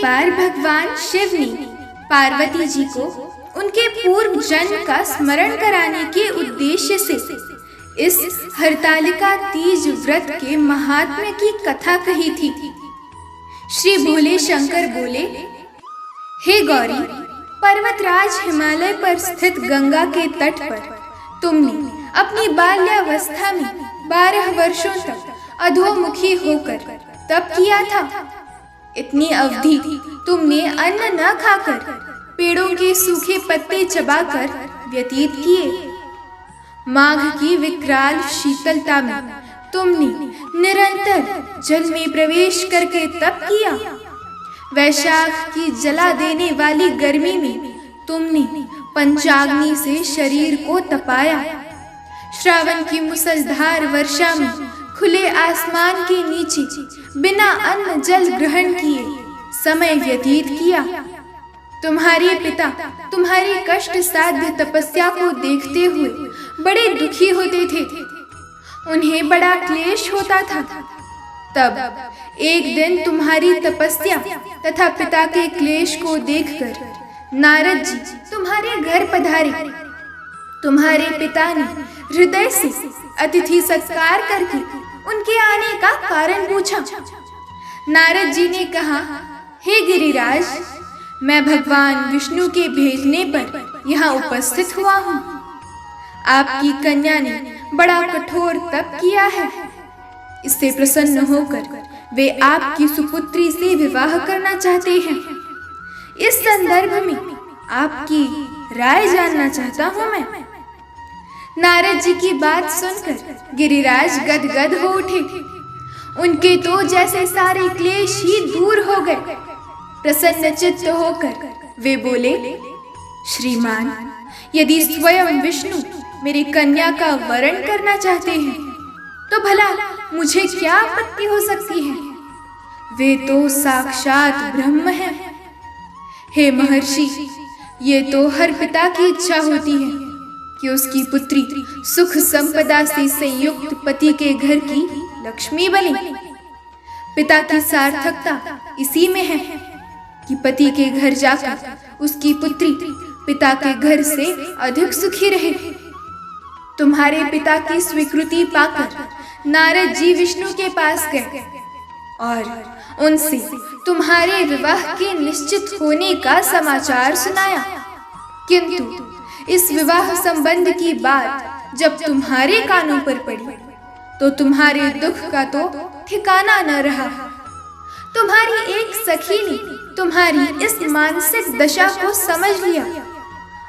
बार भगवान शिव ने पार्वती जी को उनके पूर्व जन्म का स्मरण कराने के उद्देश्य से इस हरतालिका तीज व्रत के महात्म्य की कथा कही थी। श्री भोले शंकर बोले, हे गौरी, पर्वतराज हिमालय पर स्थित गंगा के तट पर तुमने अपनी बाल्यावस्था में 12 वर्षों तक अधोमुखी होकर तप किया था। इतनी अवधि तुमने अन्न न खाकर पेड़ों के सूखे पत्ते चबाकर व्यतीत किए। माघ की विकराल शीतलता में तुमने निरंतर जल में प्रवेश करके तप किया। वैशाख की जला देने वाली गर्मी में तुमने पंचाग्नि से शरीर को तपाया। श्रावण की मुसलधार वर्षा में खुले आसमान के नीचे बिना अन्न जल ग्रहण किए समय व्यतीत किया। तुम्हारे पिता तुम्हारी कष्ट साध्य तपस्या को देखते हुए बड़े दुखी होते थे। उन्हें बड़ा क्लेश होता था। तब एक दिन तुम्हारी तपस्या तथा पिता के क्लेश को देखकर नारद जी तुम्हारे घर पधारे। तुम्हारे पिता ने हृदय से अतिथि सत्कार करके उनके आने का कारण पूछा। नारद जी ने कहा, हे गिरिराज, मैं भगवान विष्णु के भेजने पर यहाँ उपस्थित हुआ हूँ। आपकी कन्या ने बड़ा कठोर तप किया है। इससे प्रसन्न होकर वे आपकी सुपुत्री से विवाह करना चाहते हैं। इस संदर्भ में आपकी राय जानना चाहता हूँ मैं। नारद जी की बात सुनकर गिरिराज गदगद हो उठे। उनके तो जैसे सारे क्लेश ही दूर हो गए। प्रसन्न चित्त होकर वे बोले, श्रीमान, यदि स्वयं विष्णु मेरी कन्या का वरण करना चाहते हैं तो भला मुझे क्या आपत्ति हो सकती है? वे तो साक्षात ब्रह्म हैं। हे महर्षि, ये तो हर पिता की इच्छा होती है कि उसकी पुत्री सुख संपदा से संयुक्त पति के घर की लक्ष्मी बने। पिता की सार्थकता इसी में है कि पति के घर जाकर उसकी पुत्री पिता के घर से अधिक सुखी रहे। तुम्हारे पिता की स्वीकृति पाकर नारद जी विष्णु के पास गए और उनसे तुम्हारे विवाह के निश्चित होने का समाचार सुनाया। किंतु इस विवाह संबंध की बात जब तुम्हारे कानों पर पड़ी तो तुम्हारे दुख का तो ठिकाना न रहा। तुम्हारी एक सखी ने तुम्हारी इस मानसिक दशा को समझ लिया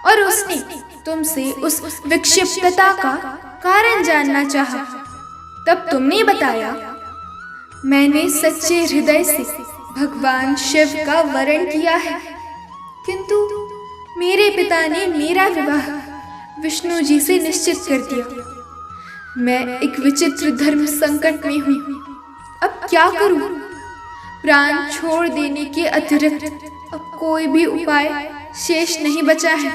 और उसने तुमसे उस विक्षिप्तता का कारण जानना चाहा। तब तुमने बताया, मैंने सच्चे हृदय से भगवान शिव का वरण किया है, किंतु मेरे पिता ने मेरा विवाह विष्णु जी से निश्चित कर दिया। मैं एक विचित्र धर्म संकट में हूँ। अब क्या करूँ? प्राण छोड़ देने के अतिरिक्त अब कोई भी उपाय शेष नहीं बचा है।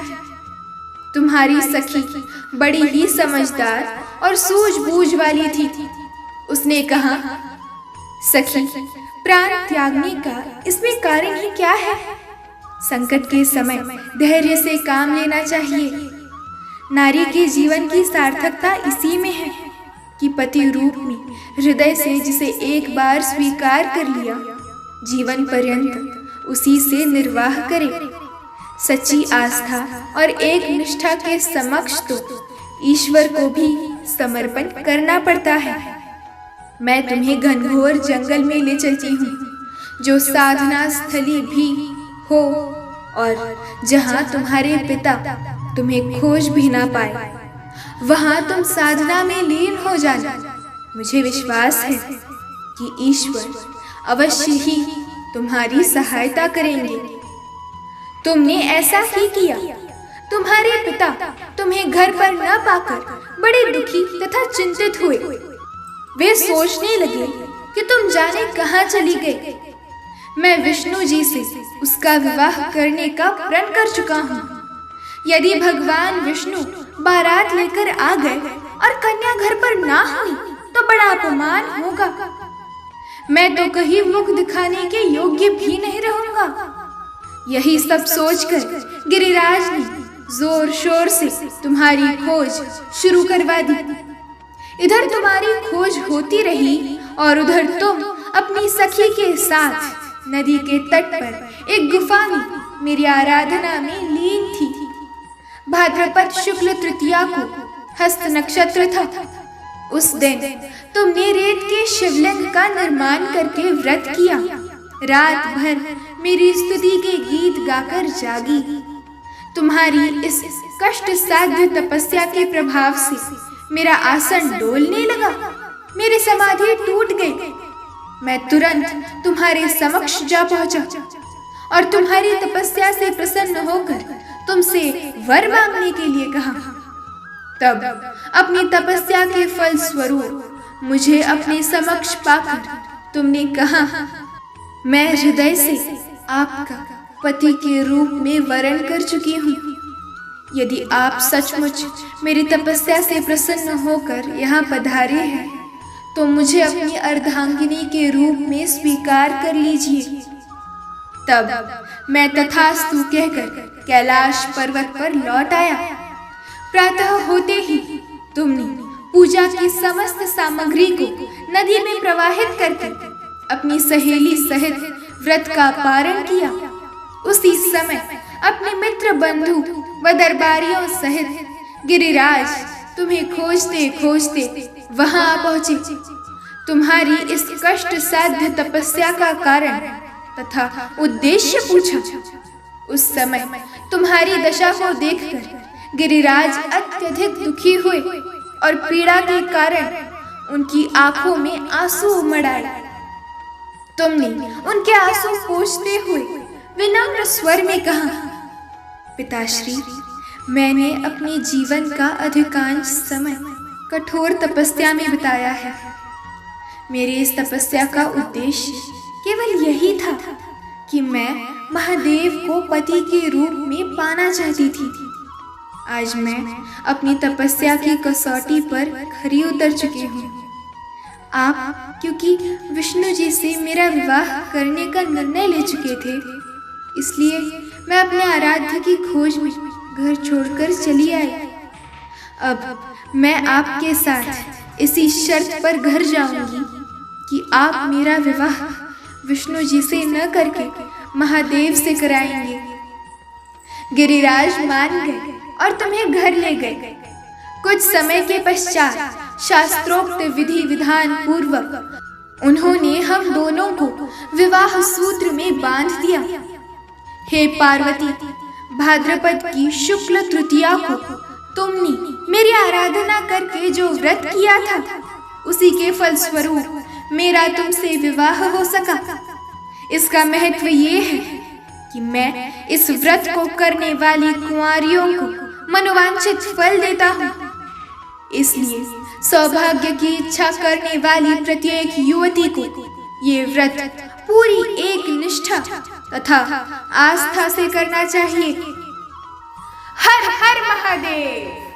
तुम्हारी सखी बड़ी ही समझदार और सूझबूझ वाली थी। उसने कहा, सखी, प्राण त्यागने का इसमें कारण ही क्या है? संकट के समय धैर्य से काम लेना चाहिए। नारी के जीवन की सार्थकता इसी में है कि पति रूप में हृदय से जिसे एक बार स्वीकार कर लिया, जीवन पर्यंत उसी से निर्वाह करे। सच्ची आस्था और एक निष्ठा के समक्ष तो ईश्वर को भी समर्पण करना पड़ता है। मैं तुम्हें घनघोर जंगल में ले चलती हूँ, जो साधना स्थली भी हो और जहाँ तुम्हारे पिता तुम्हें खोज भी ना पाए, वहाँ तुम साधना में लीन हो जाना। मुझे विश्वास है कि ईश्वर अवश्य ही तुम्हारी सहायता करेंगे। तुमने ऐसा ही किया। तुम्हारे पिता तुम्हें घर पर न पाकर बड़े दुखी तथा चिंतित हुए। वे सोचने लगे कि तुम जाने कहाँ चली गई। मैं विष्णु जी से उसका विवाह करने का प्रण कर चुका हूँ। यदि भगवान विष्णु बारात लेकर आ गए और कन्या घर पर ना हुई तो बड़ा अपमान होगा। मैं तो कहीं मुख दिखाने के योग्य भी नहीं रहूंगा। यही सब सोचकर गिरिराज ने जोर शोर से तुम्हारी खोज शुरू करवा दी। इधर तुम्हारी खोज होती रही और उधर तुम अपनी सखी के साथ नदी के तट पर एक गुफा में मेरी आराधना में लीन थी। भाद्रपद शुक्ल तृतीया को हस्त नक्षत्र था। उस दिन तुमने रेत के शिवलिंग का निर्माण करके व्रत किया। रात भर मेरी स्तुति के गीत गाकर जागी। तुम्हारी इस कष्ट साध्य तपस्या के प्रभाव से मेरा आसन डोलने लगा, मेरी समाधि टूट गई। मैं तुरंत तुम्हारे समक्ष जा पहुंचा और तुम्हारी तपस्या से प्रसन्न होकर तुमसे वर मांगने के लिए कहा। तब अपनी तपस्या के फल स्वरूप मुझे अपने समक्ष पाकर तुमने कहा, मैं हृदय से आपका पति के रूप में वरण कर चुकी हूँ। यदि आप सचमुच मेरी तपस्या से प्रसन्न होकर यहाँ पधारे हैं तो मुझे अपनी अर्धांगिनी के रूप में स्वीकार कर लीजिए। तब मैं तथास्तु कहकर कैलाश पर्वत पर लौट आया। प्रातः होते ही तुमने पूजा की समस्त सामग्री को नदी में प्रवाहित करके अपनी सहेली सहित व्रत का पारण किया। उसी समय अपने मित्र बंधु व दरबारियों सहित गिरिराज तुम्हें खोजते खोजते वहां आ पहुंचे। तुम्हारी इस कष्ट साध्य तपस्या का कारण तथा उद्देश्य पूछा। उस समय तुम्हारी दशा को देखकर गिरिराज अत्यधिक दुखी हुए और पीड़ा के कारण उनकी आंखों में आंसू उमड़ आए। तुमने उनके आंसू पोंछते हुए विनम्र स्वर में कहा, पिताश्री, मैंने अपने जीवन का अधिकांश समय कठोर तपस्या में बिताया है। मेरी इस तपस्या का उद्देश्य केवल यही था कि मैं महादेव को पति के रूप में पाना चाहती थी। आज मैं अपनी तपस्या की कसौटी पर खरी उतर चुकी हूँ। आप क्योंकि विष्णु जी से मेरा विवाह करने का निर्णय ले चुके थे, इसलिए मैं अपने आराध्य की खोज में घर छोड़कर चली आई। अब मैं आपके साथ इसी शर्त पर घर जाऊंगी कि आप मेरा विवाह विष्णु जी से न करके महादेव से कराएंगे। गिरिराज मान गए और तुम्हें घर ले गए। कुछ समय के पश्चात शास्त्रोक्त विधि विधान पूर्वक उन्होंने हम दोनों को विवाह सूत्र में बांध दिया। हे पार्वती, भाद्रपद की शुक्ल तृतीया को तुमने मेरी आराधना करके जो व्रत किया था, उसी के फलस्वरूप मेरा तुमसे विवाह हो सका। इसका महत्व ये है कि मैं इस व्रत को करने वाली कुंवारियों को मनोवांछित फल देता हूँ। इसलिए सौभाग्य की इच्छा करने वाली प्रत्येक युवती को ये व्रत पूरी एक निष्ठा तथा आस्था से करना चाहिए। हर हर महादेव।